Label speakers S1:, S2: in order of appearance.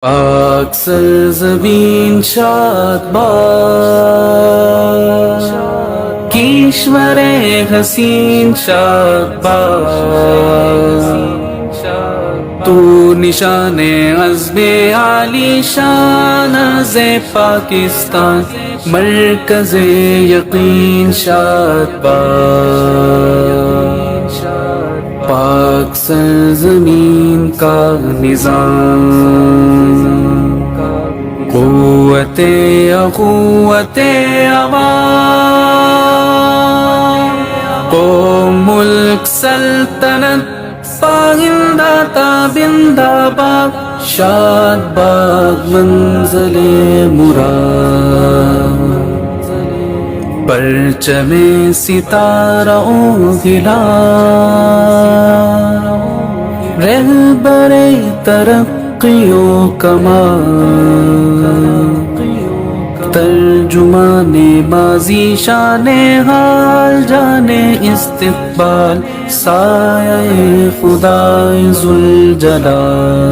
S1: پاک سرزمین شاد باد، کشور حسین شاد باد، تو نشان عزم عالی شان از پاکستان، مرکز یقین شاد باد، پاک سرزمین کا نظام، قوت اخوت عوام، قوم ملک سلطنت پائندہ تابندہ باد، شاد باد منزل مراد، پرچم ستارہ و ہلال، رہبر ترقی و کمال، ترجمان ماضی شان حال جانے استقبال، سایہ خدائے ذوالجلال